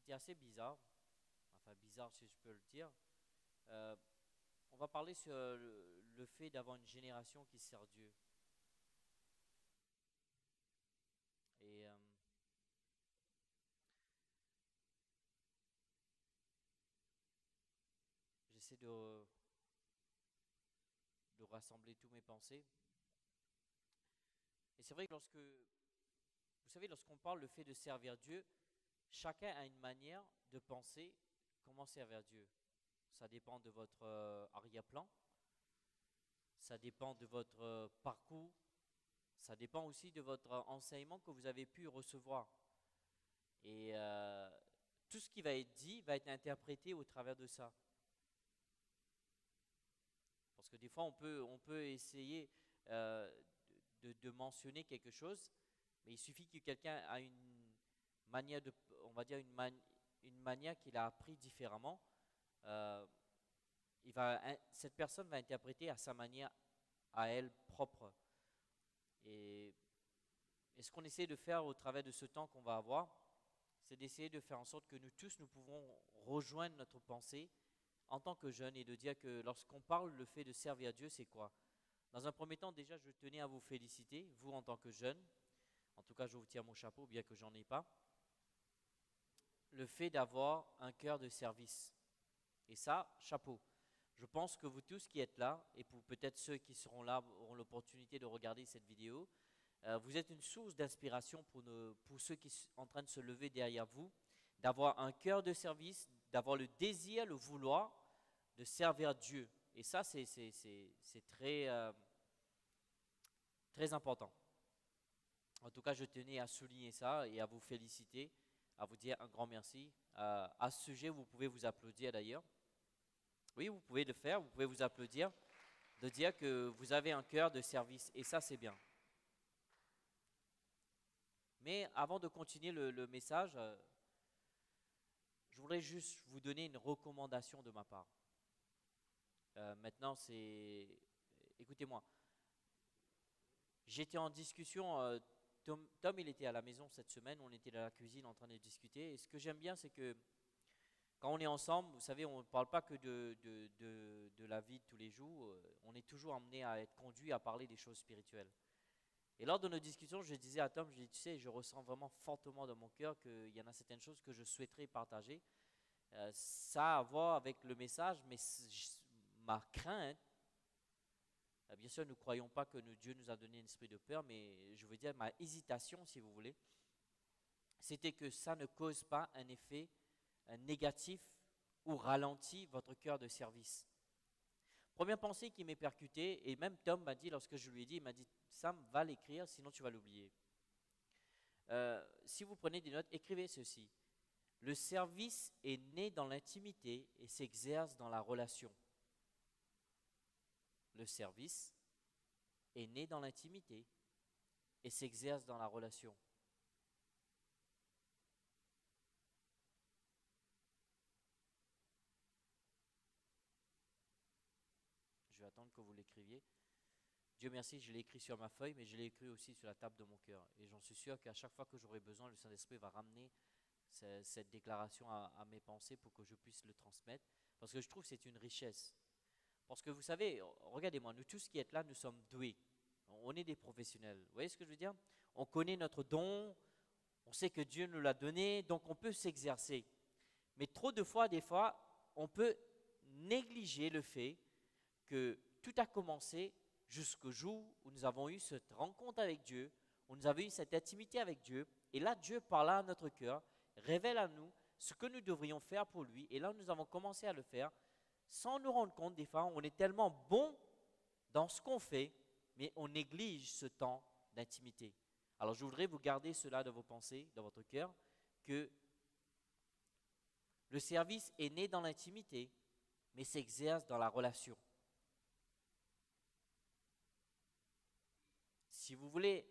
c'était assez bizarre, enfin bizarre si je peux le dire. Euh, on va parler sur le fait d'avoir une génération qui sert Dieu. Et j'essaie de rassembler tous mes pensées. Et c'est vrai que vous savez, lorsqu'on parle le fait de servir Dieu, chacun a une manière de penser comment servir Dieu. Ça dépend de votre arrière-plan, ça dépend de votre parcours, ça dépend aussi de votre enseignement que vous avez pu recevoir. Et tout ce qui va être dit va être interprété au travers de ça. Parce que des fois, on peut essayer de mentionner quelque chose, mais il suffit que quelqu'un a une manière on va dire une manière qu'il a appris différemment. euh, cette personne va interpréter à sa manière, à elle propre. Et, et ce qu'on essaie de faire au travers de ce temps qu'on va avoir, c'est d'essayer de faire en sorte que nous tous, nous pouvons rejoindre notre pensée en tant que jeunes et de dire que lorsqu'on parle le fait de servir Dieu, c'est quoi? Dans un premier temps, déjà, je tenais à vous féliciter, vous en tant que jeunes. En tout cas, je vous tire mon chapeau, bien que j'en ai pas. Le fait d'avoir un cœur de service. Et ça, chapeau. Je pense que vous tous qui êtes là, et pour peut-être ceux qui seront là auront l'opportunité de regarder cette vidéo, vous êtes une source d'inspiration pour ceux qui sont en train de se lever derrière vous, d'avoir un cœur de service, d'avoir le désir, le vouloir de servir Dieu. Et ça, c'est très, très important. En tout cas, je tenais à souligner ça et à vous féliciter, à vous dire un grand merci. À ce sujet, vous pouvez vous applaudir d'ailleurs. Oui, vous pouvez le faire, vous pouvez vous applaudir, de dire que vous avez un cœur de service. Et ça, c'est bien. Mais avant de continuer le message, je voudrais juste vous donner une recommandation de ma part. Maintenant, c'est... Écoutez-moi, j'étais en discussion, Tom, il était à la maison cette semaine, on était dans la cuisine en train de discuter. Et ce que j'aime bien, c'est que quand on est ensemble, vous savez, on ne parle pas que de la vie de tous les jours, on est toujours amené à être conduit à parler des choses spirituelles. Et lors de nos discussions, je disais à Tom, je dis, tu sais, je ressens vraiment fortement dans mon cœur qu'il y en a certaines choses que je souhaiterais partager. Ça a à voir avec le message, mais ma crainte, bien sûr, nous ne croyons pas que Dieu nous a donné un esprit de peur, mais je veux dire, ma hésitation, si vous voulez, c'était que ça ne cause pas un effet négatif ou ralentit votre cœur de service. Première pensée qui m'est percutée, et même Tom m'a dit, lorsque je lui ai dit, il m'a dit, Sam, va l'écrire, sinon tu vas l'oublier. Si vous prenez des notes, écrivez ceci. Le service est né dans l'intimité et s'exerce dans la relation. Le service est né dans l'intimité et s'exerce dans la relation. Je vais attendre que vous l'écriviez. Dieu merci, je l'ai écrit sur ma feuille, mais je l'ai écrit aussi sur la table de mon cœur. Et j'en suis sûr qu'à chaque fois que j'aurai besoin, le Saint-Esprit va ramener cette déclaration à mes pensées pour que je puisse le transmettre. Parce que je trouve que c'est une richesse. Parce que vous savez, regardez-moi, nous tous qui êtes là, nous sommes doués. On est des professionnels. Vous voyez ce que je veux dire? On connaît notre don, on sait que Dieu nous l'a donné, donc on peut s'exercer. Mais trop de fois, des fois, on peut négliger le fait que tout a commencé jusqu'au jour où nous avons eu cette rencontre avec Dieu, où nous avons eu cette intimité avec Dieu. Et là, Dieu parle à notre cœur, révèle à nous ce que nous devrions faire pour lui. Et là, nous avons commencé à le faire sans nous rendre compte. Des fois, on est tellement bon dans ce qu'on fait, mais on néglige ce temps d'intimité. Alors, je voudrais vous garder cela dans vos pensées, dans votre cœur, que le service est né dans l'intimité, mais s'exerce dans la relation. Si vous voulez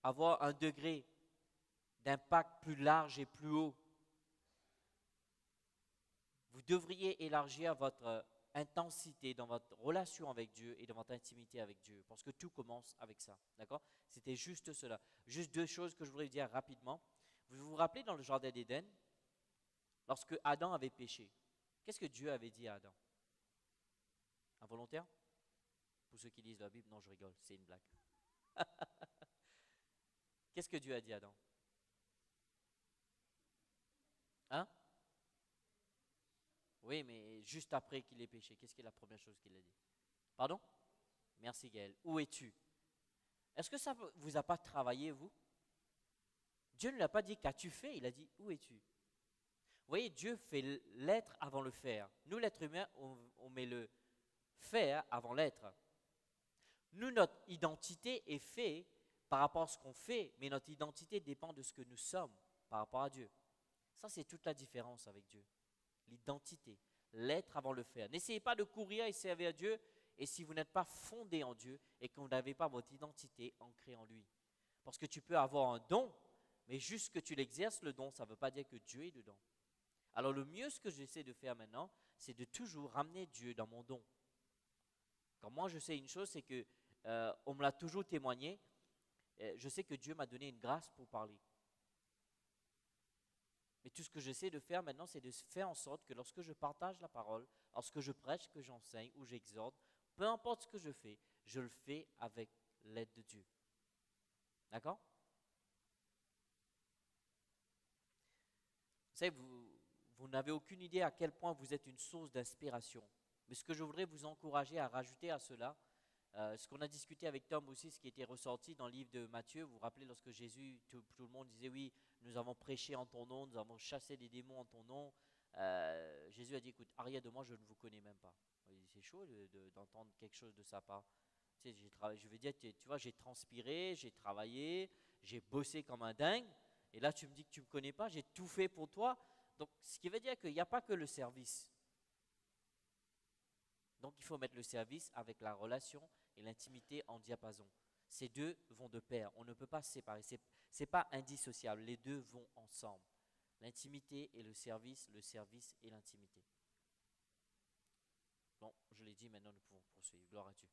avoir un degré d'impact plus large et plus haut, vous devriez élargir votre intensité dans votre relation avec Dieu et dans votre intimité avec Dieu, parce que tout commence avec ça, d'accord? C'était juste cela. Juste deux choses que je voudrais dire rapidement. Vous vous rappelez dans le jardin d'Éden, lorsque Adam avait péché, qu'est-ce que Dieu avait dit à Adam? Involontaire? Pour ceux qui lisent la Bible, non, je rigole, c'est une blague. Qu'est-ce que Dieu a dit à Adam? Hein? Oui, mais juste après qu'il ait péché, qu'est-ce qui est la première chose qu'il a dit? Pardon? Merci Gaël. Où es-tu? Est-ce que ça ne vous a pas travaillé, vous? Dieu ne l'a pas dit qu'as-tu fait, il a dit où es-tu? Vous voyez, Dieu fait l'être avant le faire. Nous, l'être humain, on met le faire avant l'être. Nous, notre identité est faite par rapport à ce qu'on fait, mais notre identité dépend de ce que nous sommes par rapport à Dieu. Ça, c'est toute la différence avec Dieu. L'identité, l'être avant le faire. N'essayez pas de courir et servir Dieu, et si vous n'êtes pas fondé en Dieu et que vous n'avez pas votre identité ancrée en lui. Parce que tu peux avoir un don, mais juste que tu l'exerces, le don, ça ne veut pas dire que Dieu est dedans. Alors le mieux, ce que j'essaie de faire maintenant, c'est de toujours ramener Dieu dans mon don. Quand moi je sais une chose, c'est que on me l'a toujours témoigné, je sais que Dieu m'a donné une grâce pour parler. Mais tout ce que j'essaie de faire maintenant, c'est de faire en sorte que lorsque je partage la parole, lorsque je prêche, que j'enseigne ou j'exhorte, peu importe ce que je fais, je le fais avec l'aide de Dieu. D'accord? Vous savez, vous n'avez aucune idée à quel point vous êtes une source d'inspiration. Mais ce que je voudrais vous encourager à rajouter à cela, ce qu'on a discuté avec Tom aussi, ce qui était ressorti dans le livre de Matthieu, vous vous rappelez lorsque Jésus, tout le monde disait oui, nous avons prêché en ton nom, nous avons chassé des démons en ton nom. Jésus a dit écoute, arrière de moi, je ne vous connais même pas. C'est chaud d'entendre quelque chose de sa part. Tu sais, je veux dire, tu vois, j'ai transpiré, j'ai travaillé, j'ai bossé comme un dingue, et là tu me dis que tu ne me connais pas, j'ai tout fait pour toi. Donc, ce qui veut dire qu'il n'y a pas que le service. Donc, il faut mettre le service avec la relation et l'intimité en diapason. Ces deux vont de pair. On ne peut pas se séparer. Ce n'est pas indissociable. Les deux vont ensemble. L'intimité et le service et l'intimité. Bon, je l'ai dit, maintenant nous pouvons poursuivre. Gloire à Dieu.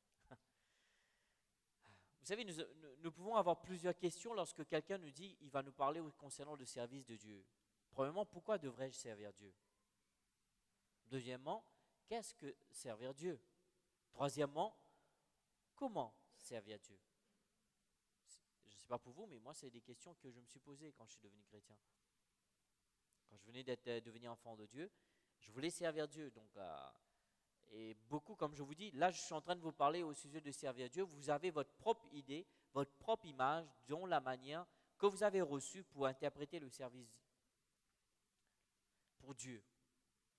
Vous savez, nous pouvons avoir plusieurs questions lorsque quelqu'un nous dit il va nous parler concernant le service de Dieu. Premièrement, pourquoi devrais-je servir Dieu? Deuxièmement, qu'est-ce que servir Dieu? Troisièmement, comment servir Dieu? Je ne sais pas pour vous, mais moi, c'est des questions que je me suis posées quand je suis devenu chrétien. Quand je venais devenir enfant de Dieu, je voulais servir Dieu. Donc, et beaucoup, comme je vous dis, là, je suis en train de vous parler au sujet de servir Dieu. Vous avez votre propre idée, votre propre image, dont la manière que vous avez reçue pour interpréter le service pour Dieu.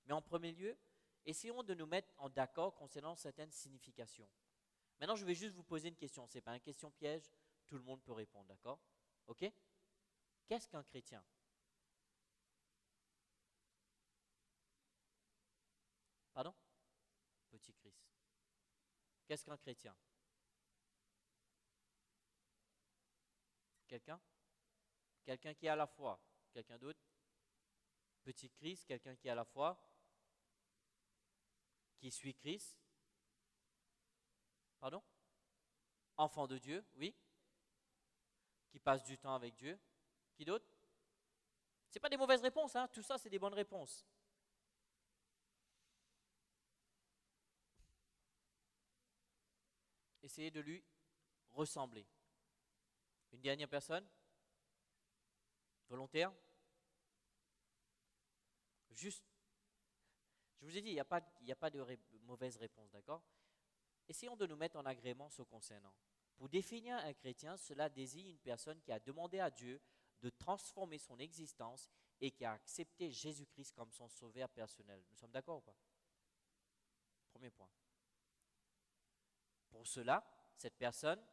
Mais en premier lieu, essayons de nous mettre en d'accord concernant certaines significations. Maintenant, je vais juste vous poser une question. Ce n'est pas une question piège, tout le monde peut répondre, d'accord? Ok? Qu'est-ce qu'un chrétien? Pardon? Petit Christ. Qu'est-ce qu'un chrétien? Quelqu'un? Quelqu'un qui a la foi. Quelqu'un d'autre? Petit Christ, quelqu'un qui a la foi, qui suit Christ. Pardon? Enfant de Dieu, oui. Qui passe du temps avec Dieu. Qui d'autre? Ce n'est pas des mauvaises réponses, hein? Tout ça, c'est des bonnes réponses. Essayez de lui ressembler. Une dernière personne? Volontaire? Juste, je vous ai dit, il n'y a pas de mauvaise réponse, d'accord? Essayons de nous mettre en agrément ce concernant. Pour définir un chrétien, cela désigne une personne qui a demandé à Dieu de transformer son existence et qui a accepté Jésus-Christ comme son sauveur personnel. Nous sommes d'accord ou pas? Premier point. Pour cela, cette personne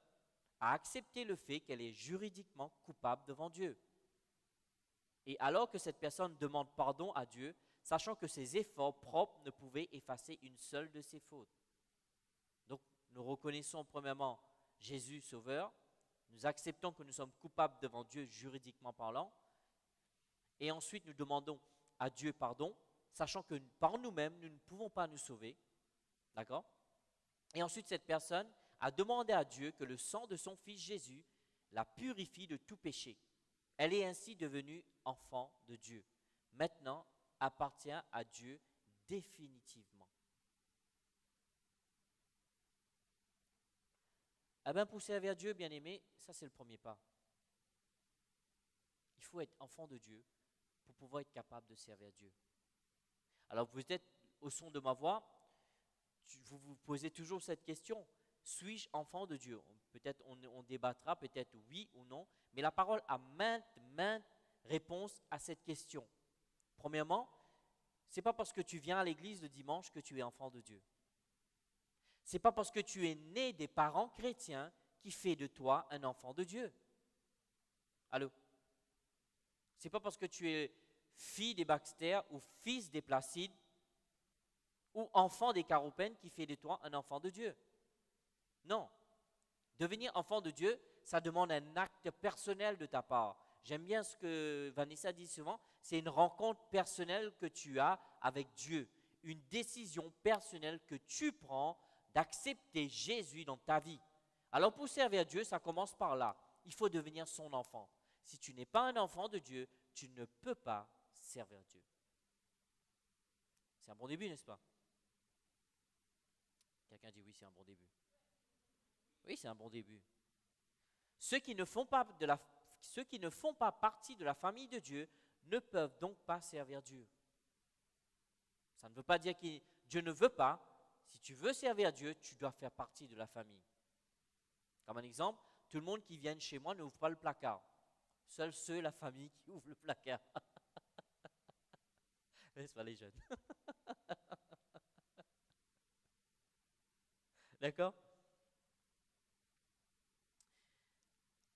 a accepté le fait qu'elle est juridiquement coupable devant Dieu. Et alors que cette personne demande pardon à Dieu, sachant que ses efforts propres ne pouvaient effacer une seule de ses fautes. Donc, nous reconnaissons premièrement Jésus sauveur, nous acceptons que nous sommes coupables devant Dieu juridiquement parlant, et ensuite nous demandons à Dieu pardon, sachant que par nous-mêmes, nous ne pouvons pas nous sauver. D'accord? Et ensuite, cette personne a demandé à Dieu que le sang de son fils Jésus la purifie de tout péché. Elle est ainsi devenue enfant de Dieu. Maintenant, appartient à Dieu définitivement. Eh bien, pour servir Dieu, bien aimé, ça c'est le premier pas. Il faut être enfant de Dieu pour pouvoir être capable de servir Dieu. Alors peut-être au son de ma voix, vous vous posez toujours cette question, suis-je enfant de Dieu? Peut-être on débattra, peut-être oui ou non, mais la parole a maintes réponses à cette question. Premièrement, ce n'est pas parce que tu viens à l'église le dimanche que tu es enfant de Dieu. Ce n'est pas parce que tu es né des parents chrétiens qui fait de toi un enfant de Dieu. Allô? Ce n'est pas parce que tu es fille des Baxter ou fils des Placides ou enfant des Caropènes qui fait de toi un enfant de Dieu. Non. Devenir enfant de Dieu, ça demande un acte personnel de ta part. J'aime bien ce que Vanessa dit souvent, c'est une rencontre personnelle que tu as avec Dieu, une décision personnelle que tu prends d'accepter Jésus dans ta vie. Alors pour servir Dieu, ça commence par là. Il faut devenir son enfant. Si tu n'es pas un enfant de Dieu, tu ne peux pas servir Dieu. C'est un bon début, n'est-ce pas? Quelqu'un dit oui, c'est un bon début. Oui, c'est un bon début. Ceux qui ne font pas partie de la famille de Dieu ne peuvent donc pas servir Dieu. Ça ne veut pas dire que Dieu ne veut pas. Si tu veux servir Dieu, tu dois faire partie de la famille. Comme un exemple, tout le monde qui vient chez moi n'ouvre pas le placard. Seuls ceux, la famille, qui ouvrent le placard. N'est-ce pas les jeunes? D'accord?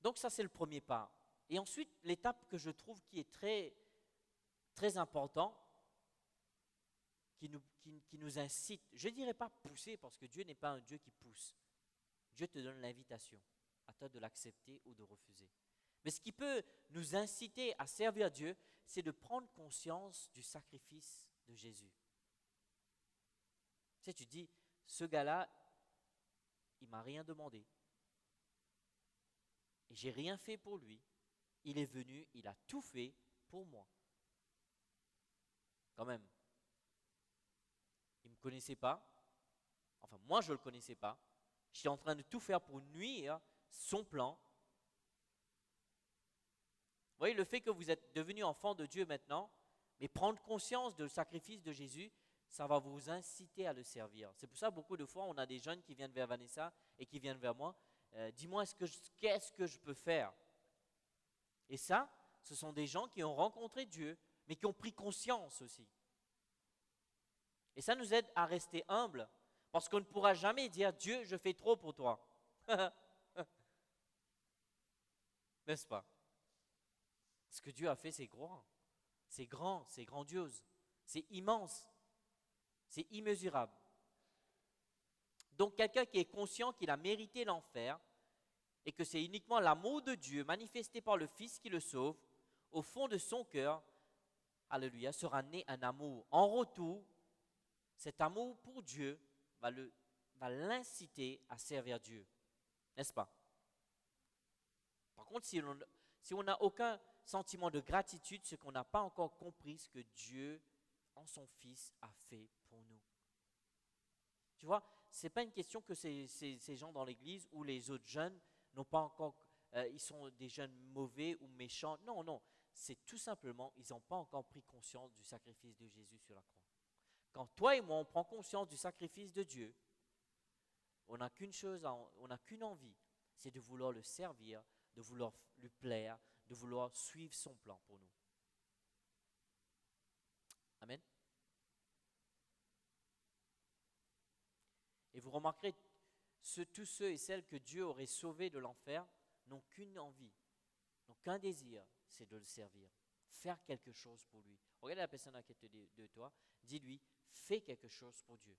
Donc ça, c'est le premier pas. Et ensuite, l'étape que je trouve qui est très, très importante, qui nous incite, je ne dirais pas pousser, parce que Dieu n'est pas un Dieu qui pousse. Dieu te donne l'invitation, à toi de l'accepter ou de refuser. Mais ce qui peut nous inciter à servir Dieu, c'est de prendre conscience du sacrifice de Jésus. Tu sais, tu dis, ce gars-là, il ne m'a rien demandé. Et j'ai rien fait pour lui. Il est venu, il a tout fait pour moi. Quand même. Il ne me connaissait pas. Enfin, moi, je ne le connaissais pas. J'étais en train de tout faire pour nuire son plan. Vous voyez, le fait que vous êtes devenu enfant de Dieu maintenant, mais prendre conscience du sacrifice de Jésus, ça va vous inciter à le servir. C'est pour ça, beaucoup de fois, on a des jeunes qui viennent vers Vanessa et qui viennent vers moi. Dis-moi, qu'est-ce que je peux faire? Et ça, ce sont des gens qui ont rencontré Dieu, mais qui ont pris conscience aussi. Et ça nous aide à rester humbles, parce qu'on ne pourra jamais dire, Dieu, je fais trop pour toi. N'est-ce pas? Ce que Dieu a fait, c'est grand, c'est grandiose, c'est immense, c'est immesurable. Donc quelqu'un qui est conscient qu'il a mérité l'enfer et que c'est uniquement l'amour de Dieu manifesté par le Fils qui le sauve, au fond de son cœur, alléluia, sera né un amour. En retour, cet amour pour Dieu va l'inciter à servir Dieu, n'est-ce pas? Par contre, si on n'a aucun sentiment de gratitude, c'est qu'on n'a pas encore compris ce que Dieu, en son Fils, a fait pour nous. Tu vois, ce n'est pas une question que ces gens dans l'église ou les autres jeunes n'ont pas encore, ils sont des jeunes mauvais ou méchants. Non, non, c'est tout simplement, ils n'ont pas encore pris conscience du sacrifice de Jésus sur la croix. Quand toi et moi, on prend conscience du sacrifice de Dieu, on n'a qu'une chose, on n'a qu'une envie, c'est de vouloir le servir, de vouloir lui plaire, de vouloir suivre son plan pour nous. Amen. Et vous remarquerez, tous ceux et celles que Dieu aurait sauvés de l'enfer n'ont qu'une envie, n'ont qu'un désir, c'est de le servir, faire quelque chose pour lui. Regarde la personne à côté de toi, dis-lui, fais quelque chose pour Dieu.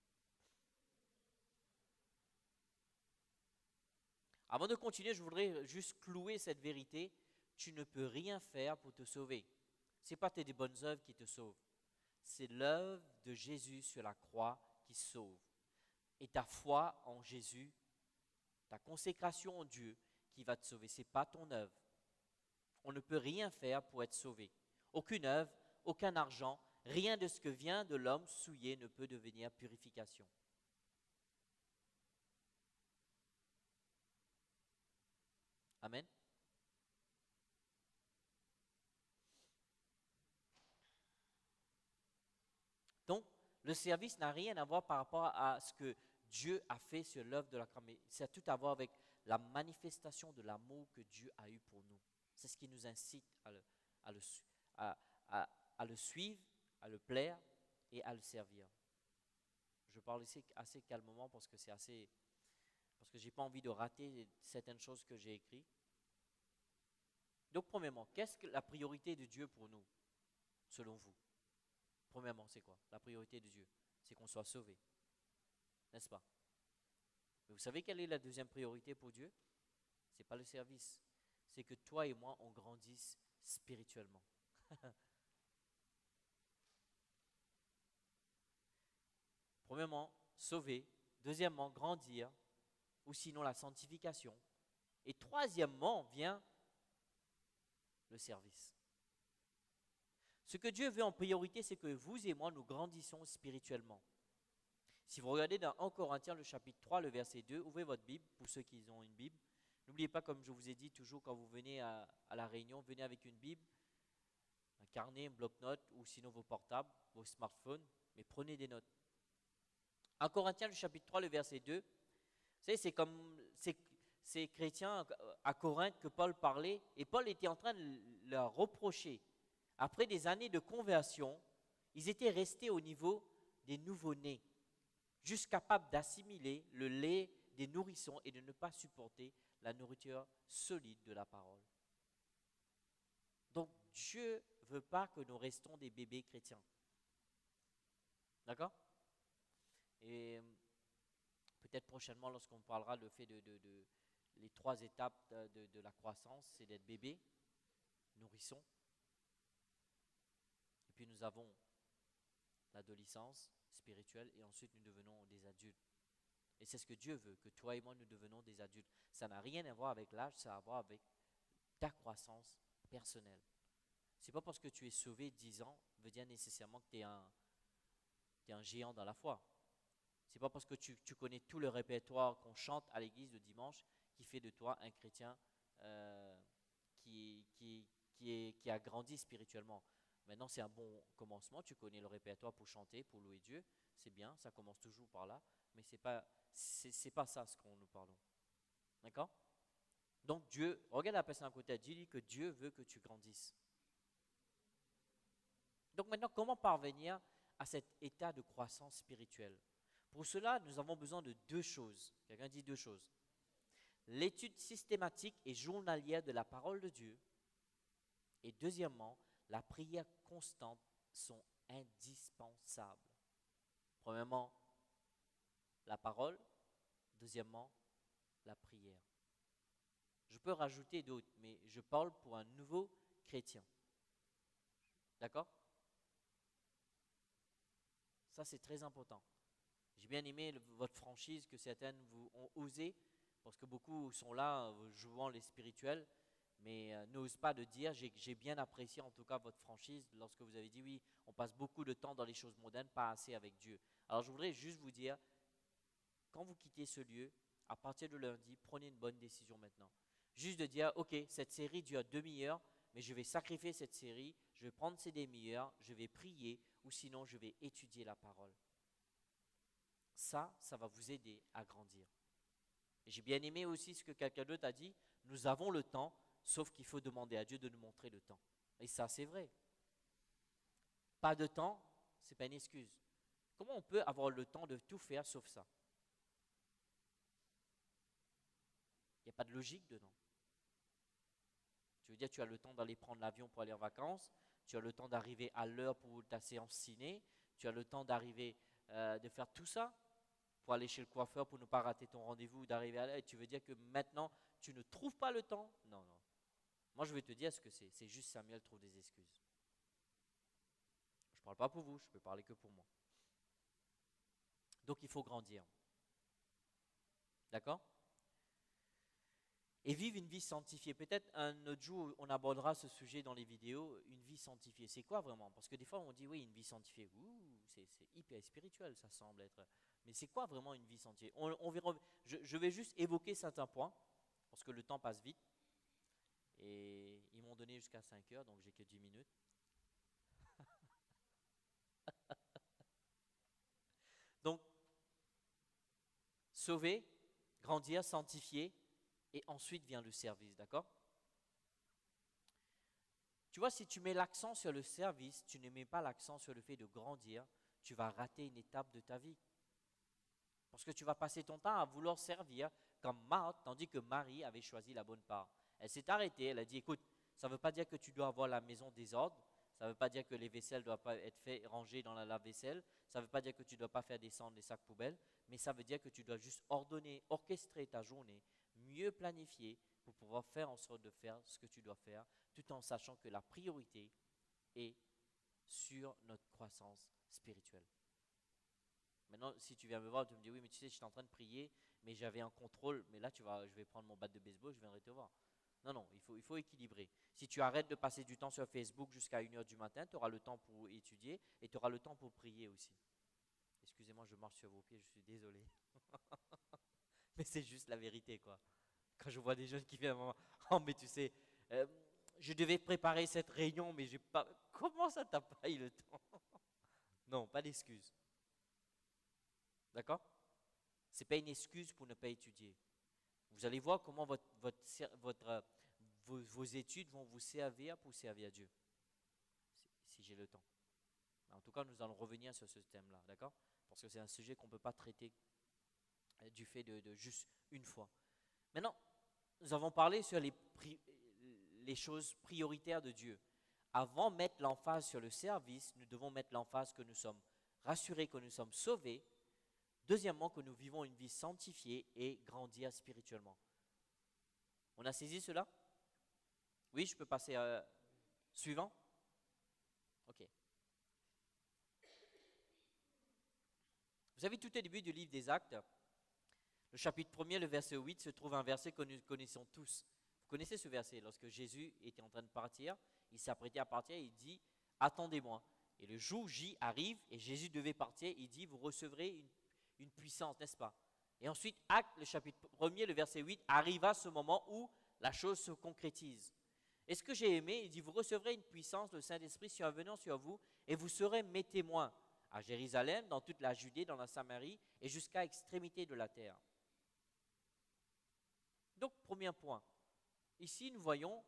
Avant de continuer, je voudrais juste clouer cette vérité. Tu ne peux rien faire pour te sauver. Ce n'est pas tes bonnes œuvres qui te sauvent. C'est l'œuvre de Jésus sur la croix qui sauve. Et ta foi en Jésus, ta consécration en Dieu qui va te sauver. Ce n'est pas ton œuvre. On ne peut rien faire pour être sauvé. Aucune œuvre, aucun argent, Rien de ce que vient de l'homme souillé ne peut devenir purification. Amen. Donc, le service n'a rien à voir par rapport à ce que Dieu a fait sur l'œuvre de la croix, mais c'est tout à voir avec la manifestation de l'amour que Dieu a eu pour nous. C'est ce qui nous incite à le, à- à le suivre, à le plaire et à le servir. Je parle ici assez calmement parce que parce que j'ai pas envie de rater certaines choses que j'ai écrites. Donc, premièrement, qu'est-ce que la priorité de Dieu pour nous, selon vous? Premièrement, c'est quoi? La priorité de Dieu, c'est qu'on soit sauvé, n'est-ce pas? Mais vous savez quelle est la deuxième priorité pour Dieu? Ce n'est pas le service, c'est que toi et moi, on grandisse spirituellement. Premièrement, sauver. Deuxièmement, grandir, ou sinon la sanctification. Et troisièmement, vient le service. Ce que Dieu veut en priorité, c'est que vous et moi, nous grandissions spirituellement. Si vous regardez dans 1 Corinthiens, le chapitre 3, le verset 2, ouvrez votre Bible, pour ceux qui ont une Bible. N'oubliez pas, comme je vous ai dit, toujours quand vous venez à la réunion, venez avec une Bible, un carnet, un bloc-notes, ou sinon vos portables, vos smartphones, mais prenez des notes. 1 Corinthiens, le chapitre 3, le verset 2, vous savez, c'est comme ces chrétiens à Corinthe que Paul parlait, et Paul était en train de leur reprocher. Après des années de conversion, ils étaient restés au niveau des nouveau-nés, juste capables d'assimiler le lait des nourrissons et de ne pas supporter la nourriture solide de la parole. Donc Dieu ne veut pas que nous restons des bébés chrétiens. D'accord? Et peut-être prochainement, lorsqu'on parlera le fait de les 3 étapes de la croissance, c'est d'être bébé, nourrisson. Et puis nous avons l'adolescence spirituelle et ensuite nous devenons des adultes. Et c'est ce que Dieu veut, que toi et moi nous devenons des adultes. Ça n'a rien à voir avec l'âge, ça a à voir avec ta croissance personnelle. C'est pas parce que tu es sauvé 10 ans, veut dire nécessairement que tu es un géant dans la foi. C'est pas parce que tu connais tout le répertoire qu'on chante à l'église le dimanche qui fait de toi un chrétien qui a grandi spirituellement. Maintenant, c'est un bon commencement. Tu connais le répertoire pour chanter, pour louer Dieu. C'est bien, ça commence toujours par là. Mais c'est pas ça ce qu'on nous parlons. D'accord? Donc Dieu, regarde la personne à côté, dis-lui que Dieu veut que tu grandisses. Donc maintenant, comment parvenir à cet état de croissance spirituelle? Pour cela, nous avons besoin de 2 choses. Quelqu'un dit 2 choses. L'étude systématique et journalière de la parole de Dieu. Et deuxièmement, la prière constante sont indispensables. Premièrement, la parole. Deuxièmement, la prière. Je peux rajouter d'autres, mais je parle pour un nouveau chrétien. D'accord? Ça, c'est très important. J'ai bien aimé votre franchise que certaines vous ont osé, parce que beaucoup sont là jouant les spirituels, mais n'osent pas de dire. J'ai bien apprécié en tout cas votre franchise lorsque vous avez dit oui, on passe beaucoup de temps dans les choses mondaines, pas assez avec Dieu. Alors je voudrais juste vous dire, quand vous quittez ce lieu, à partir de lundi, prenez une bonne décision maintenant. Juste de dire, ok, cette série dure 2 demi-heures, mais je vais sacrifier cette série, je vais prendre ces demi-heures, je vais prier, ou sinon je vais étudier la parole. Ça va vous aider à grandir. Et j'ai bien aimé aussi ce que quelqu'un d'autre a dit, nous avons le temps, sauf qu'il faut demander à Dieu de nous montrer le temps. Et ça, c'est vrai. Pas de temps, ce n'est pas une excuse. Comment on peut avoir le temps de tout faire sauf ça? Il n'y a pas de logique dedans. Tu veux dire, tu as le temps d'aller prendre l'avion pour aller en vacances, tu as le temps d'arriver à l'heure pour ta séance ciné, tu as le temps d'arriver, de faire tout ça pour aller chez le coiffeur pour ne pas rater ton rendez-vous, d'arriver à l'heure, et tu veux dire que maintenant, tu ne trouves pas le temps? Non, non. Moi, je vais te dire ce que c'est. C'est juste Samuel trouve des excuses. Je ne parle pas pour vous, je peux parler que pour moi. Donc, il faut grandir. D'accord? et vivre une vie sanctifiée. Peut-être un autre jour, on abordera ce sujet dans les vidéos, une vie sanctifiée. C'est quoi vraiment? Parce que des fois, on dit, oui, une vie sanctifiée, ouh, c'est hyper spirituel, ça semble être. Mais c'est quoi vraiment une vie sanctifiée? On verra, je vais juste évoquer certains points, parce que le temps passe vite. Et ils m'ont donné jusqu'à 5 heures, donc j'ai que 10 minutes. Donc, sauver, grandir, sanctifier, et ensuite vient le service, d'accord? Tu vois, si tu mets l'accent sur le service, tu ne mets pas l'accent sur le fait de grandir, tu vas rater une étape de ta vie. Parce que tu vas passer ton temps à vouloir servir comme Marthe, tandis que Marie avait choisi la bonne part. Elle s'est arrêtée, elle a dit, écoute, ça ne veut pas dire que tu dois avoir la maison désordre, ça ne veut pas dire que les vaisselles ne doivent pas être rangées dans la lave-vaisselle, ça ne veut pas dire que tu ne dois pas faire descendre les sacs poubelles, mais ça veut dire que tu dois juste ordonner, orchestrer ta journée, mieux planifier pour pouvoir faire en sorte de faire ce que tu dois faire, tout en sachant que la priorité est sur notre croissance spirituelle. Maintenant, si tu viens me voir, tu me dis, oui, mais tu sais, j'étais en train de prier, mais j'avais un contrôle, mais là, je vais prendre mon bat de baseball, je viendrai te voir. Non, non, il faut équilibrer. Si tu arrêtes de passer du temps sur Facebook jusqu'à 1 h du matin, tu auras le temps pour étudier et tu auras le temps pour prier aussi. Excusez-moi, je marche sur vos pieds, je suis désolé. Mais c'est juste la vérité, quoi. Quand je vois des jeunes qui viennent, oh, mais tu sais, euh, je devais préparer cette réunion, mais j'ai pas. Comment ça, t'as pas eu le temps? Non, pas d'excuse. D'accord? Ce n'est pas une excuse pour ne pas étudier. Vous allez voir comment vos études vont vous servir pour servir Dieu, si j'ai le temps. En tout cas, nous allons revenir sur ce thème-là, d'accord? Parce que c'est un sujet qu'on ne peut pas traiter du fait de juste une fois. Maintenant, nous avons parlé sur les choses prioritaires de Dieu. Avant de mettre l'emphase sur le service, nous devons mettre l'emphase que nous sommes rassurés, que nous sommes sauvés. Deuxièmement, que nous vivons une vie sanctifiée et grandir spirituellement. On a saisi cela? Oui, je peux passer à suivant? Ok. Vous savez, tout au début du livre des Actes, le chapitre 1er, le verset 8, se trouve un verset que nous connaissons tous. Vous connaissez ce verset? Lorsque Jésus était en train de partir, il s'apprêtait à partir, il dit, attendez-moi. Et le jour J arrive et Jésus devait partir, il dit, vous recevrez une puissance, n'est-ce pas? Et ensuite, Actes, le chapitre 1er, le verset 8, arriva ce moment où la chose se concrétise. Et ce que j'ai aimé, il dit, vous recevrez une puissance, le Saint-Esprit survenant sur vous, et vous serez mes témoins à Jérusalem, dans toute la Judée, dans la Samarie, et jusqu'à l'extrémité de la terre. Donc, premier point. Ici, nous voyons,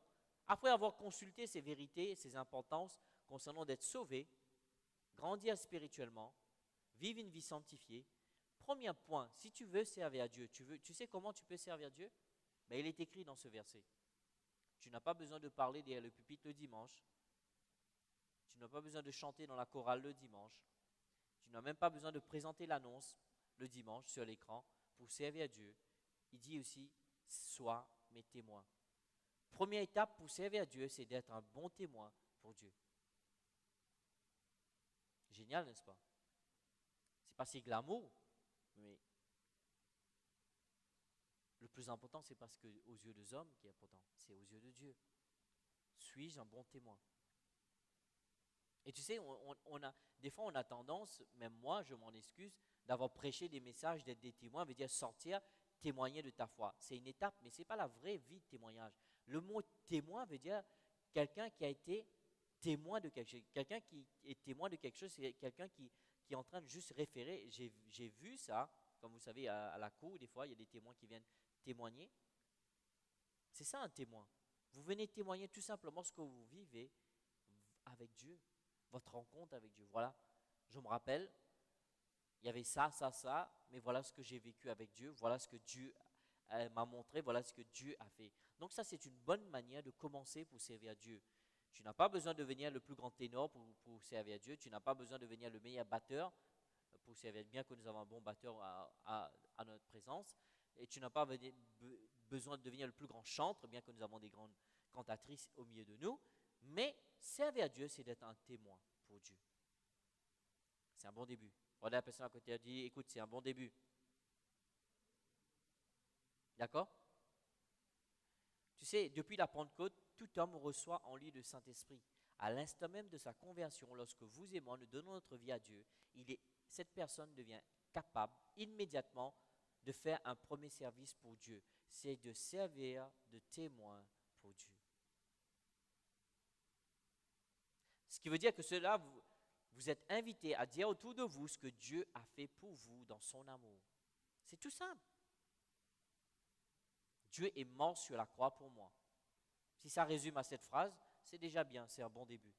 après avoir consulté ces vérités, ces importances concernant d'être sauvé, grandir spirituellement, vivre une vie sanctifiée, premier point, si tu veux servir à Dieu, tu sais comment tu peux servir Dieu? Ben, il est écrit dans ce verset. Tu n'as pas besoin de parler derrière le pupitre le dimanche. Tu n'as pas besoin de chanter dans la chorale le dimanche. Tu n'as même pas besoin de présenter l'annonce le dimanche sur l'écran pour servir à Dieu. Il dit aussi, sois mes témoins. Première étape pour servir à Dieu, c'est d'être un bon témoin pour Dieu. Génial, n'est-ce pas? C'est pas si glamour, mais le plus important, c'est parce que aux yeux des hommes qui est important, c'est aux yeux de Dieu. Suis-je un bon témoin? Et tu sais, des fois, on a tendance, même moi, je m'en excuse, d'avoir prêché des messages, d'être des témoins, veut dire sortir, témoigner de ta foi. C'est une étape, mais ce n'est pas la vraie vie de témoignage. Le mot témoin veut dire quelqu'un qui a été témoin de quelque chose. Quelqu'un qui est témoin de quelque chose, c'est quelqu'un qui est en train de juste référer. J'ai vu ça, comme vous savez, à la cour, des fois, il y a des témoins qui viennent témoigner. C'est ça un témoin. Vous venez témoigner tout simplement ce que vous vivez avec Dieu. Votre rencontre avec Dieu. Voilà, je me rappelle, il y avait ça, mais voilà ce que j'ai vécu avec Dieu, voilà ce que Dieu m'a montré, voilà ce que Dieu a fait. Donc ça, c'est une bonne manière de commencer pour servir Dieu. Tu n'as pas besoin de devenir le plus grand ténor pour servir Dieu, tu n'as pas besoin de devenir le meilleur batteur pour servir, bien que nous avons un bon batteur à notre présence, et tu n'as pas besoin de devenir le plus grand chantre, bien que nous avons des grandes cantatrices au milieu de nous, mais servir à Dieu, c'est d'être un témoin pour Dieu. C'est un bon début. Regardez la personne à côté, elle dit, écoute, c'est un bon début. D'accord? Tu sais, depuis la Pentecôte, tout homme reçoit en lui le Saint-Esprit. À l'instant même de sa conversion, lorsque vous et moi nous donnons notre vie à Dieu, cette personne devient capable immédiatement de faire un premier service pour Dieu. C'est de servir de témoin pour Dieu. Ce qui veut dire que cela, vous êtes invités à dire autour de vous ce que Dieu a fait pour vous dans son amour. C'est tout simple. Dieu est mort sur la croix pour moi. Si ça résume à cette phrase, c'est déjà bien, c'est un bon début.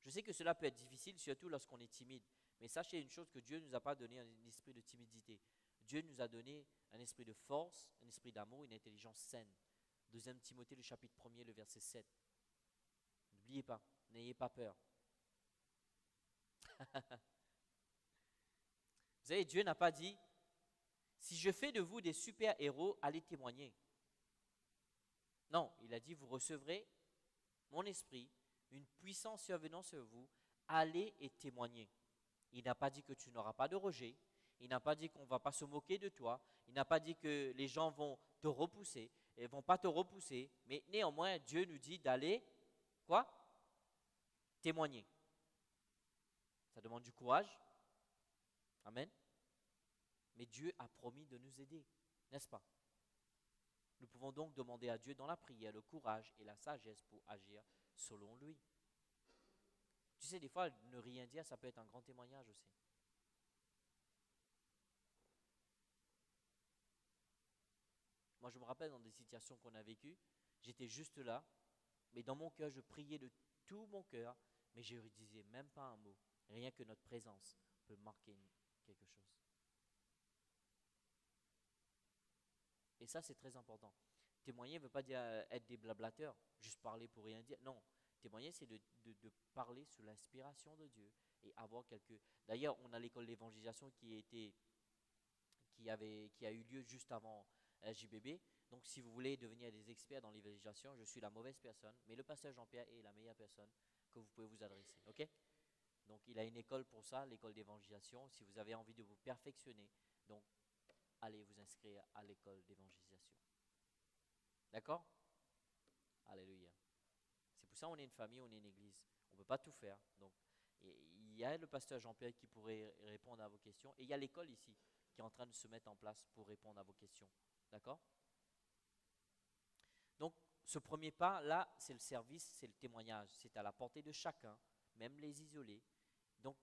Je sais que cela peut être difficile, surtout lorsqu'on est timide. Mais sachez une chose, que Dieu ne nous a pas donné un esprit de timidité. Dieu nous a donné un esprit de force, un esprit d'amour, une intelligence saine. 2 Timothée, le chapitre 1er, le verset 7. N'oubliez pas, n'ayez pas peur. Vous savez, Dieu n'a pas dit, si je fais de vous des super-héros, allez témoigner. Non, il a dit, vous recevrez mon esprit, une puissance survenant sur vous, allez et témoignez. Il n'a pas dit que tu n'auras pas de rejet. Il n'a pas dit qu'on ne va pas se moquer de toi. Il n'a pas dit que les gens vont te repousser. Ils ne vont pas te repousser. Mais néanmoins, Dieu nous dit d'aller, quoi? Témoigner. Ça demande du courage. Amen. Mais Dieu a promis de nous aider, n'est-ce pas? Nous pouvons donc demander à Dieu dans la prière le courage et la sagesse pour agir selon lui. Tu sais, des fois, ne rien dire, ça peut être un grand témoignage aussi. Moi, je me rappelle dans des situations qu'on a vécues, j'étais juste là, mais dans mon cœur, je priais de tout mon cœur, mais je ne disais même pas un mot. Rien que notre présence peut marquer quelque chose. Et ça, c'est très important. Témoigner ne veut pas dire être des blablateurs, juste parler pour rien dire. Non, témoigner, c'est de parler sous l'inspiration de Dieu et avoir quelques... D'ailleurs, on a l'école d'évangélisation qui a eu lieu juste avant JBB. Donc, si vous voulez devenir des experts dans l'évangélisation, je suis la mauvaise personne, mais le pasteur Jean-Pierre est la meilleure personne que vous pouvez vous adresser. Ok? Donc, il a une école pour ça, l'école d'évangélisation. Si vous avez envie de vous perfectionner, donc, allez vous inscrire à l'école d'évangélisation. D'accord? Alléluia. C'est pour ça qu'on est une famille, on est une église. On ne peut pas tout faire. Donc, il y a le pasteur Jean-Pierre qui pourrait répondre à vos questions. Et il y a l'école ici qui est en train de se mettre en place pour répondre à vos questions. D'accord? Donc, ce premier pas, là, c'est le service, c'est le témoignage. C'est à la portée de chacun, même les isolés. Donc,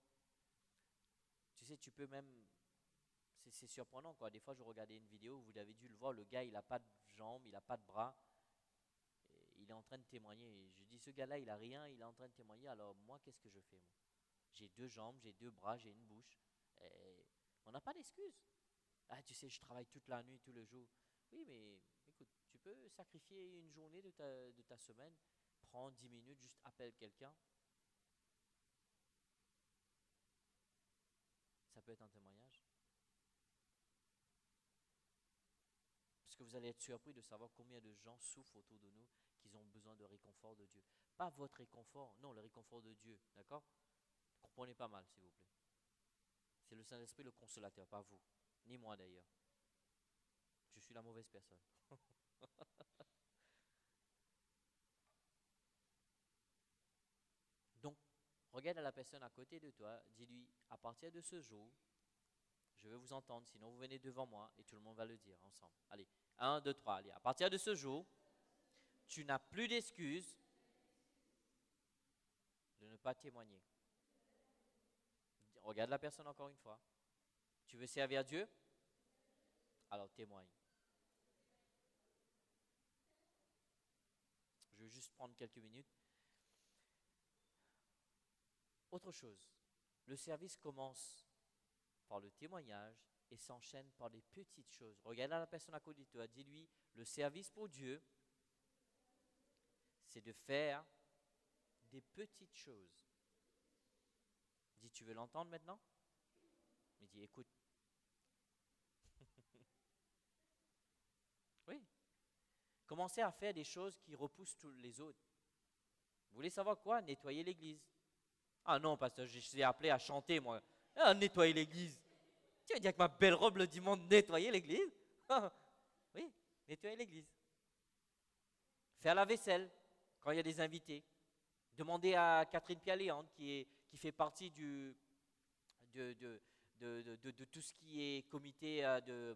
tu sais, tu peux même... C'est surprenant, quoi. Des fois, je regardais une vidéo, vous avez dû le voir, le gars, il n'a pas de jambes, il n'a pas de bras. Il est en train de témoigner. Et je dis, ce gars-là, il n'a rien, il est en train de témoigner. Alors, moi, qu'est-ce que je fais, moi? J'ai 2 jambes, j'ai 2 bras, j'ai une bouche. Et on n'a pas d'excuse. Ah, tu sais, je travaille toute la nuit, tout le jour. Oui, mais écoute, tu peux sacrifier une journée de ta semaine, prends 10 minutes, juste appelle quelqu'un. Ça peut être un témoignage. Parce que vous allez être surpris de savoir combien de gens souffrent autour de nous, qu'ils ont besoin de réconfort de Dieu. Pas votre réconfort, non, le réconfort de Dieu, d'accord? Comprenez pas mal, s'il vous plaît. C'est le Saint-Esprit le consolateur, pas vous, ni moi d'ailleurs. Je suis la mauvaise personne. Donc, regarde à la personne à côté de toi, dis-lui, à partir de ce jour, je veux vous entendre, sinon vous venez devant moi et tout le monde va le dire ensemble. Allez, 1, 2, 3, allez. À partir de ce jour, tu n'as plus d'excuses de ne pas témoigner. Regarde la personne encore une fois. Tu veux servir Dieu? Alors témoigne. Je vais juste prendre quelques minutes. Autre chose, le service commence par le témoignage et s'enchaîne par des petites choses. Regarde la personne à côté de toi, dis-lui, le service pour Dieu, c'est de faire des petites choses. Dis, tu veux l'entendre maintenant? Il dit, écoute. Oui. Commencez à faire des choses qui repoussent tous les autres. Vous voulez savoir quoi? Nettoyer l'église. Ah non, pasteur, je suis appelé à chanter, moi. Ah, nettoyer l'église. Tu veux dire que ma belle robe le dimanche, nettoyer l'église? Nettoyer l'église. Faire la vaisselle quand il y a des invités. Demander à Catherine Pialéante, qui fait partie de tout ce qui est comité de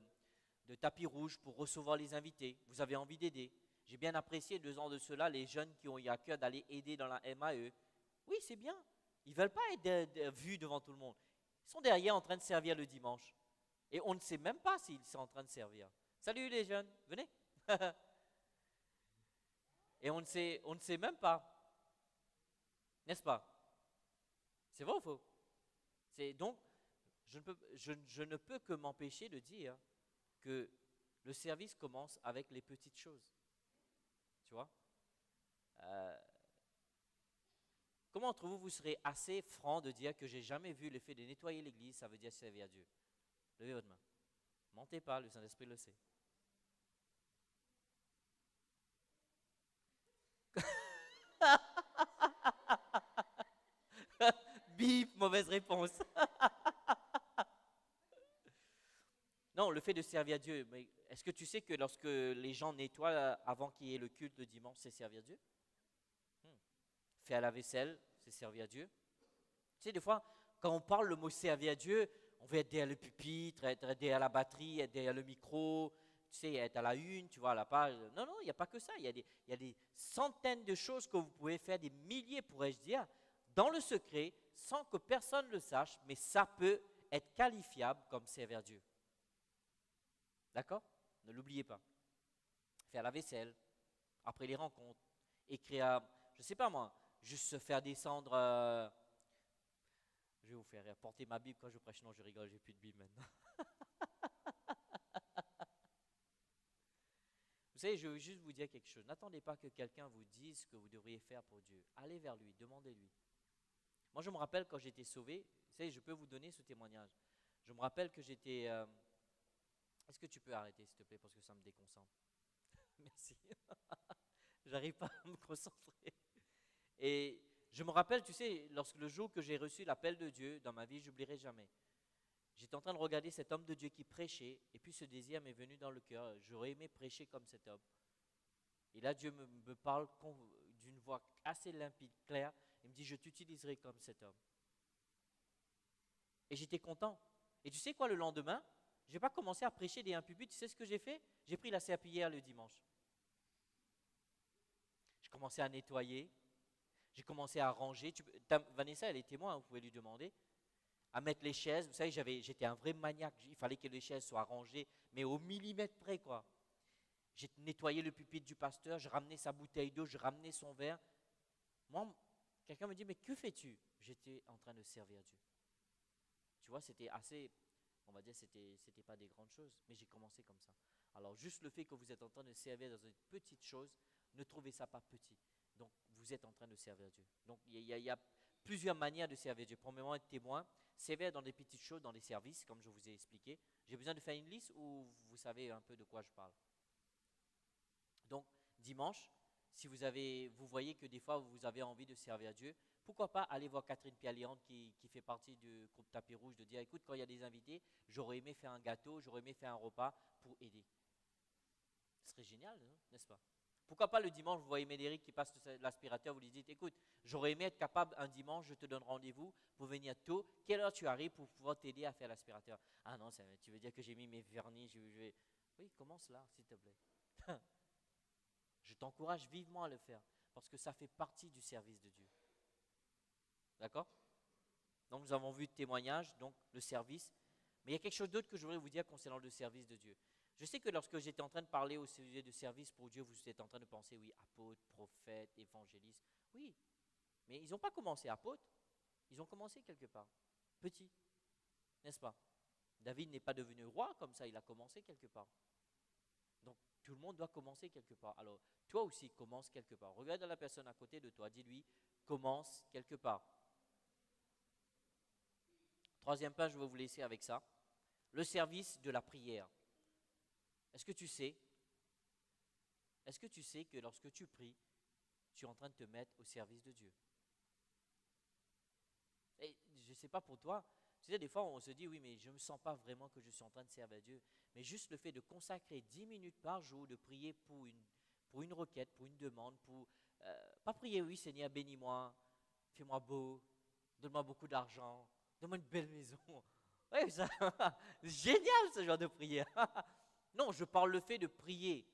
tapis rouge pour recevoir les invités. Vous avez envie d'aider. J'ai bien apprécié 2 ans de cela, les jeunes qui ont eu à cœur d'aller aider dans la MAE. Oui, c'est bien. Ils ne veulent pas être vus devant tout le monde. Ils sont derrière en train de servir le dimanche. Et on ne sait même pas s'ils sont en train de servir. Salut les jeunes, venez. Et on ne sait même pas. N'est-ce pas? C'est vrai ou faux? Donc, je ne peux que m'empêcher de dire que le service commence avec les petites choses. Tu vois? Comment entre vous, vous serez assez franc de dire que j'ai jamais vu l'effet de nettoyer l'église, ça veut dire servir à Dieu? Levez votre main. Mentez pas, le Saint-Esprit le sait. Bip, mauvaise réponse. Non, le fait de servir Dieu. Mais est-ce que tu sais que lorsque les gens nettoient avant qu'il y ait le culte le dimanche, c'est servir Dieu? Faire la vaisselle, c'est servir Dieu. Tu sais, des fois, quand on parle le mot servir à Dieu, on veut être derrière le pupitre, être derrière la batterie, être derrière le micro, tu sais, être à la une, tu vois, à la page. Non, non, il n'y a pas que ça. Il y a des centaines de choses que vous pouvez faire, des milliers, pourrais-je dire, dans le secret, sans que personne ne le sache, mais ça peut être qualifiable comme servir Dieu. D'accord? Ne l'oubliez pas. Faire la vaisselle, après les rencontres, écrire, je ne sais pas moi, juste se faire descendre. Je vais vous faire rire. Porter ma Bible quand je prêche. Non, je rigole, j'ai plus de Bible maintenant. Vous savez, je veux juste vous dire quelque chose. N'attendez pas que quelqu'un vous dise ce que vous devriez faire pour Dieu. Allez vers lui, demandez-lui. Moi, je me rappelle quand j'étais sauvé, vous savez, je peux vous donner ce témoignage. Je me rappelle que j'étais... Est-ce que tu peux arrêter, s'il te plaît, parce que ça me déconcentre? Merci. J'arrive pas à me concentrer. Et je me rappelle, tu sais, lorsque le jour que j'ai reçu l'appel de Dieu dans ma vie, j'oublierai jamais. J'étais en train de regarder cet homme de Dieu qui prêchait, et puis ce désir m'est venu dans le cœur. J'aurais aimé prêcher comme cet homme. Et là, Dieu me parle d'une voix assez limpide, claire. Il me dit, je t'utiliserai comme cet homme. Et j'étais content. Et tu sais quoi, le lendemain, je n'ai pas commencé à prêcher des un pupitre. Tu sais ce que j'ai fait? J'ai pris la serpillière le dimanche. J'ai commencé à nettoyer. J'ai commencé à ranger. Vanessa, elle est témoin, hein, vous pouvez lui demander. À mettre les chaises. Vous savez, j'étais un vrai maniaque. Il fallait que les chaises soient rangées, mais au millimètre près, quoi. J'ai nettoyé le pupitre du pasteur, je ramenais sa bouteille d'eau, je ramenais son verre. Moi, quelqu'un me dit, mais que fais-tu? J'étais en train de servir Dieu. Tu vois, c'était assez, on va dire, c'était pas des grandes choses, mais j'ai commencé comme ça. Alors, juste le fait que vous êtes en train de servir dans une petite chose, ne trouvez ça pas petit. Donc, vous êtes en train de servir Dieu. Donc, il y a plusieurs manières de servir Dieu. Premièrement, être témoin, servir dans des petites choses, dans les services, comme je vous ai expliqué. J'ai besoin de faire une liste ou vous savez un peu de quoi je parle? Donc, dimanche, si vous voyez que des fois vous avez envie de servir Dieu, pourquoi pas aller voir Catherine Pialéante qui fait partie du groupe Tapis Rouge, de dire, écoute, quand il y a des invités, j'aurais aimé faire un gâteau, j'aurais aimé faire un repas pour aider. Ce serait génial, n'est-ce pas? Pourquoi pas le dimanche, vous voyez Médéric qui passe l'aspirateur, vous lui dites, écoute, j'aurais aimé être capable un dimanche, je te donne rendez-vous pour venir tôt. Quelle heure tu arrives pour pouvoir t'aider à faire l'aspirateur? Ah non, tu veux dire que j'ai mis mes vernis, Oui, commence là, s'il te plaît. Je t'encourage vivement à le faire parce que ça fait partie du service de Dieu. D'accord? Donc nous avons vu le témoignage, donc le service. Mais il y a quelque chose d'autre que je voudrais vous dire concernant le service de Dieu. Je sais que lorsque j'étais en train de parler au sujet de service pour Dieu, vous êtes en train de penser, oui, apôtre, prophète, évangéliste. Oui, mais ils n'ont pas commencé apôtre, ils ont commencé quelque part, petit, n'est-ce pas? David n'est pas devenu roi comme ça, il a commencé quelque part. Donc, tout le monde doit commencer quelque part. Alors, toi aussi, commence quelque part. Regarde la personne à côté de toi, dis-lui, commence quelque part. Troisième point, je vais vous laisser avec ça. Le service de la prière. Est-ce que tu sais que lorsque tu pries, tu es en train de te mettre au service de Dieu? Et je ne sais pas pour toi, Tu sais, des fois, on se dit, oui, mais je ne me sens pas vraiment que je suis en train de servir Dieu. Mais juste le fait de consacrer 10 minutes par jour, de prier pour une requête, pour une demande, pas prier, oui, Seigneur, bénis-moi, fais-moi beau, donne-moi beaucoup d'argent, donne-moi une belle maison. Oui, ça, génial ce genre de prière. Non, je parle le fait de prier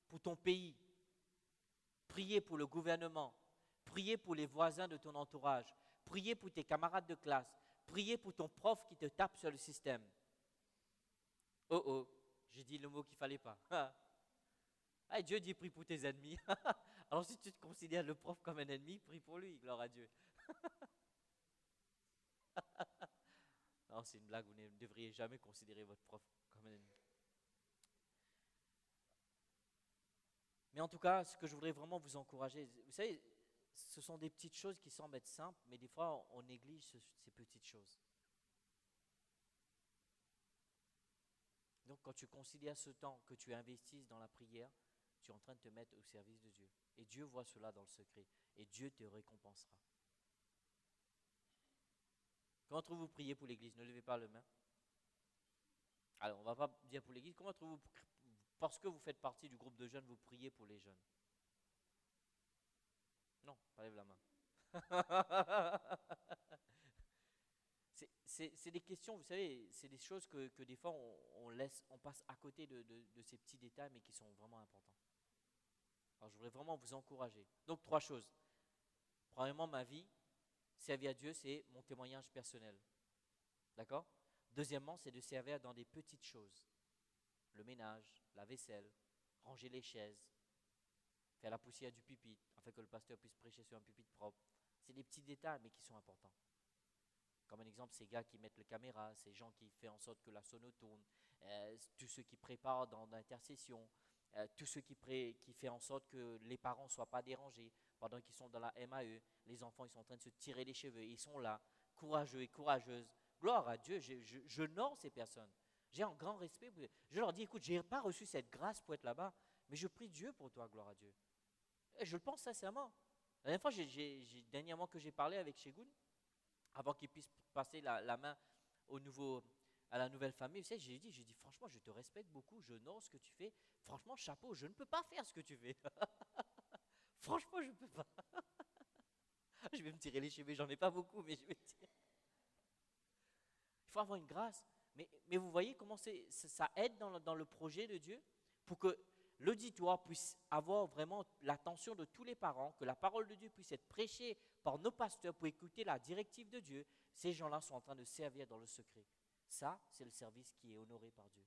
pour ton pays, prier pour le gouvernement, prier pour les voisins de ton entourage, prier pour tes camarades de classe, prier pour ton prof qui te tape sur le système. Oh oh, j'ai dit le mot qu'il ne fallait pas. Ah, Dieu dit prie pour tes ennemis. Alors si tu te considères le prof comme un ennemi, prie pour lui, gloire à Dieu. Non, c'est une blague, vous ne devriez jamais considérer votre prof comme un ennemi. Mais en tout cas, ce que je voudrais vraiment vous encourager, vous savez, ce sont des petites choses qui semblent être simples, mais des fois on néglige ces petites choses. Donc quand tu considères ce temps que tu investisses dans la prière, tu es en train de te mettre au service de Dieu. Et Dieu voit cela dans le secret. Et Dieu te récompensera. Comment trouvez-vous prier pour l'Église? Ne levez pas la main. Alors, on ne va pas dire pour l'Église. Comment trouvez-vous, parce que vous faites partie du groupe de jeunes, vous priez pour les jeunes? Non, pas lève la main. C'est des questions, vous savez, c'est des choses que des fois on passe à côté de ces petits détails, mais qui sont vraiment importants. Alors je voudrais vraiment vous encourager. Donc 3 choses. Premièrement, ma vie, servir à Dieu, c'est mon témoignage personnel. D'accord? Deuxièmement, c'est de servir dans des petites choses. Le ménage, la vaisselle, ranger les chaises, faire la poussière du pupitre, afin que le pasteur puisse prêcher sur un pupitre propre. C'est des petits détails, mais qui sont importants. Comme un exemple, ces gars qui mettent les caméras, ces gens qui font en sorte que la sono tourne, tous ceux qui préparent dans l'intercession, tous ceux qui font en sorte que les parents ne soient pas dérangés pendant qu'ils sont dans la MAE. Les enfants, ils sont en train de se tirer les cheveux, ils sont là, courageux et courageuses. Gloire à Dieu, j'honore ces personnes. J'ai un grand respect. Je leur dis, écoute, je n'ai pas reçu cette grâce pour être là-bas, mais je prie Dieu pour toi, gloire à Dieu. Et je le pense sincèrement. La dernière fois, dernièrement que j'ai parlé avec Shegun, avant qu'il puisse passer la main à la nouvelle famille, vous savez, j'ai dit, franchement, je te respecte beaucoup, j'honore ce que tu fais. Franchement, chapeau, je ne peux pas faire ce que tu fais. Franchement, je ne peux pas. Je vais me tirer les cheveux, j'en ai pas beaucoup, mais je vais tirer. Il faut avoir une grâce. Mais vous voyez comment ça aide dans le projet de Dieu pour que l'auditoire puisse avoir vraiment l'attention de tous les parents, que la parole de Dieu puisse être prêchée par nos pasteurs pour écouter la directive de Dieu. Ces gens-là sont en train de servir dans le secret. Ça, c'est le service qui est honoré par Dieu.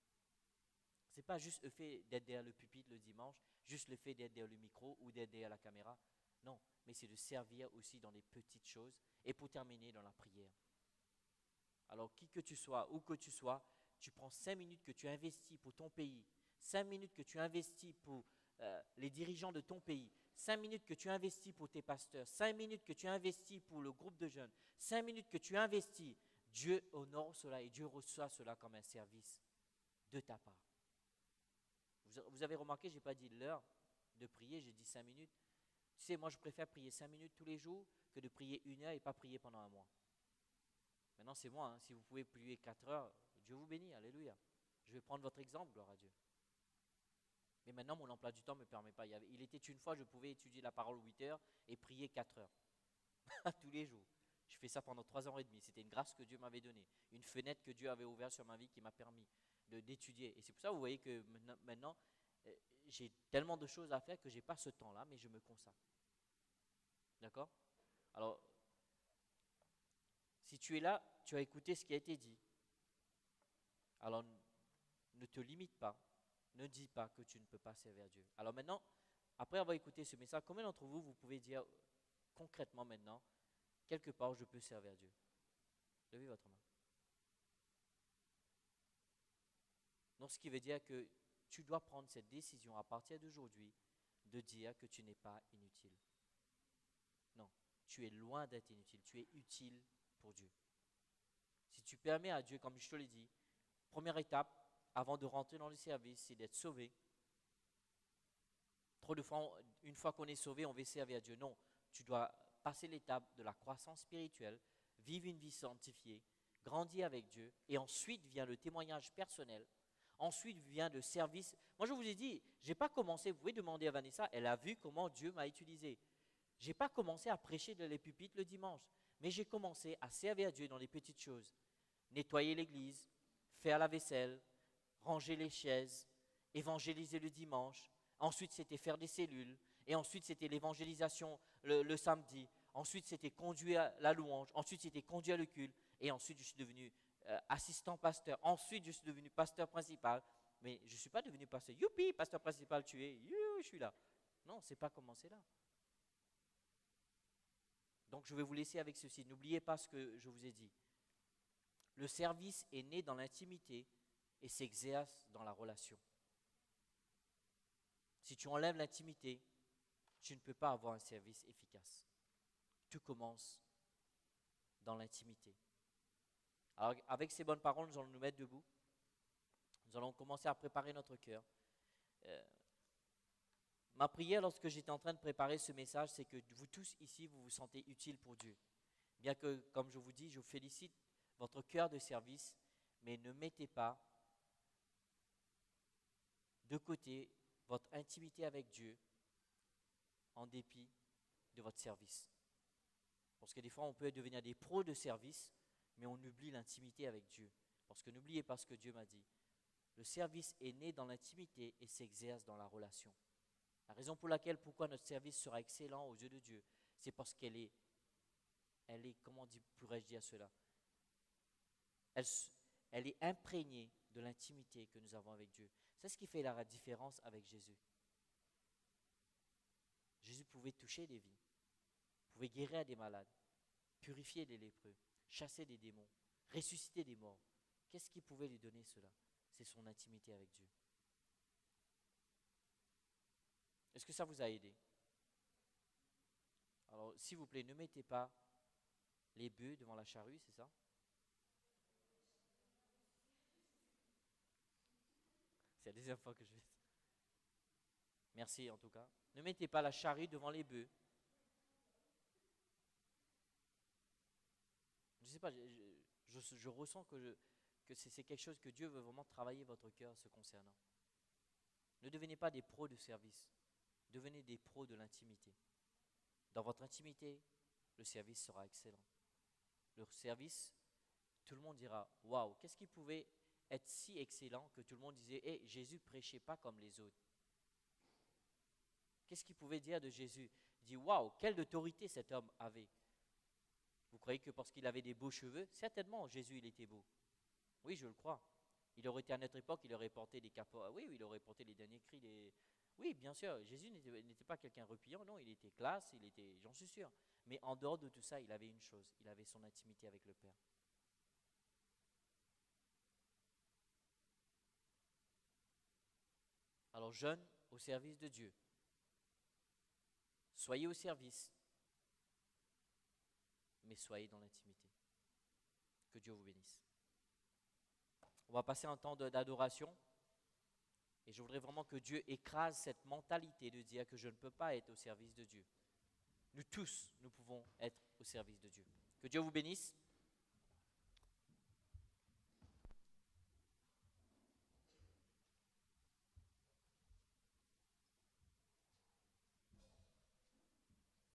Ce n'est pas juste le fait d'être derrière le pupitre le dimanche, juste le fait d'être derrière le micro ou d'être derrière la caméra. Non, mais c'est de servir aussi dans les petites choses et pour terminer dans la prière. Alors, qui que tu sois, où que tu sois, tu prends 5 minutes que tu investis pour ton pays, 5 minutes que tu investis pour les dirigeants de ton pays, 5 minutes que tu investis pour tes pasteurs, 5 minutes que tu investis pour le groupe de jeunes, 5 minutes que tu investis, Dieu honore cela et Dieu reçoit cela comme un service de ta part. Vous avez remarqué, je n'ai pas dit l'heure de prier, j'ai dit 5 minutes. Tu sais, moi je préfère prier 5 minutes tous les jours que de prier 1 heure et pas prier pendant un mois. Maintenant, c'est moi, hein. Si vous pouvez prier 4 heures, Dieu vous bénit, alléluia. Je vais prendre votre exemple, gloire à Dieu. Mais maintenant, mon emploi du temps ne me permet pas. Il était une fois, je pouvais étudier la parole 8 heures et prier 4 heures. Tous les jours. Je fais ça pendant 3 ans et demi. C'était une grâce que Dieu m'avait donnée. Une fenêtre que Dieu avait ouverte sur ma vie qui m'a permis d'étudier. Et c'est pour ça que vous voyez que maintenant j'ai tellement de choses à faire que je n'ai pas ce temps-là, mais je me consacre. D'accord? Alors, si tu es là, tu as écouté ce qui a été dit. Alors, ne te limite pas. Ne dis pas que tu ne peux pas servir Dieu. Alors maintenant, après avoir écouté ce message, combien d'entre vous, vous pouvez dire concrètement maintenant, quelque part, je peux servir Dieu? Levez votre main. Donc, ce qui veut dire que tu dois prendre cette décision à partir d'aujourd'hui de dire que tu n'es pas inutile. Non, tu es loin d'être inutile. Tu es utile pour Dieu. Si tu permets à Dieu, comme je te l'ai dit, première étape, avant de rentrer dans le service, c'est d'être sauvé. Trop de fois, une fois qu'on est sauvé, on veut servir à Dieu. Non, tu dois passer l'étape de la croissance spirituelle, vivre une vie sanctifiée, grandit avec Dieu, et ensuite vient le témoignage personnel, ensuite vient le service. Moi, je vous ai dit, je n'ai pas commencé, vous pouvez demander à Vanessa, elle a vu comment Dieu m'a utilisé. Je n'ai pas commencé à prêcher dans les pupitres le dimanche, mais j'ai commencé à servir Dieu dans les petites choses. Nettoyer l'église, faire la vaisselle, ranger les chaises, évangéliser le dimanche. Ensuite, c'était faire des cellules. Et ensuite, c'était l'évangélisation le samedi. Ensuite, c'était conduire la louange. Ensuite, c'était conduire le culte. Et ensuite, je suis devenu assistant pasteur. Ensuite, je suis devenu pasteur principal. Mais je ne suis pas devenu pasteur. Youpi, pasteur principal, tu es. Je suis là. Non, c'est pas commencé là. Donc, je vais vous laisser avec ceci. N'oubliez pas ce que je vous ai dit. Le service est né dans l'intimité et s'exerce dans la relation. Si tu enlèves l'intimité, tu ne peux pas avoir un service efficace. Tout commence dans l'intimité. Alors, avec ces bonnes paroles, nous allons nous mettre debout. Nous allons commencer à préparer notre cœur. Ma prière lorsque j'étais en train de préparer ce message, c'est que vous tous ici, vous vous sentez utiles pour Dieu. Bien que, comme je vous dis, je vous félicite votre cœur de service, mais ne mettez pas de côté votre intimité avec Dieu en dépit de votre service. Parce que des fois, on peut devenir des pros de service, mais on oublie l'intimité avec Dieu. Parce que n'oubliez pas ce que Dieu m'a dit. Le service est né dans l'intimité et s'exerce dans la relation. La raison pour laquelle, pourquoi notre service sera excellent aux yeux de Dieu, c'est parce qu'elle est, comment pourrais-je dire cela? Elle est imprégnée de l'intimité que nous avons avec Dieu. C'est ce qui fait la différence avec Jésus. Jésus pouvait toucher des vies, pouvait guérir des malades, purifier des lépreux, chasser des démons, ressusciter des morts. Qu'est-ce qui pouvait lui donner cela? C'est son intimité avec Dieu. Est-ce que ça vous a aidé? Alors, s'il vous plaît, ne mettez pas les bœufs devant la charrue, c'est ça? C'est la deuxième fois que je fais ça. Merci en tout cas. Ne mettez pas la charrue devant les bœufs. Je ne sais pas, je ressens que c'est quelque chose que Dieu veut vraiment travailler votre cœur ce concernant. Ne devenez pas des pros de service. Devenez des pros de l'intimité. Dans votre intimité, le service sera excellent. Le service, tout le monde dira, waouh, qu'est-ce qui pouvait être si excellent que tout le monde disait, hé, Jésus prêchait pas comme les autres. Qu'est-ce qu'il pouvait dire de Jésus? Il dit, waouh, quelle autorité cet homme avait. Vous croyez que parce qu'il avait des beaux cheveux? Certainement, Jésus, il était beau. Oui, je le crois. Il aurait été à notre époque, il aurait porté des capots. Oui, il aurait porté les derniers cris. Oui, bien sûr, Jésus n'était pas quelqu'un repliant, non, il était classe, j'en suis sûr. Mais en dehors de tout ça, il avait une chose, il avait son intimité avec le Père. Alors, jeunes, au service de Dieu, soyez au service, mais soyez dans l'intimité. Que Dieu vous bénisse. On va passer un temps d'adoration. Et je voudrais vraiment que Dieu écrase cette mentalité de dire que je ne peux pas être au service de Dieu. Nous tous, nous pouvons être au service de Dieu. Que Dieu vous bénisse.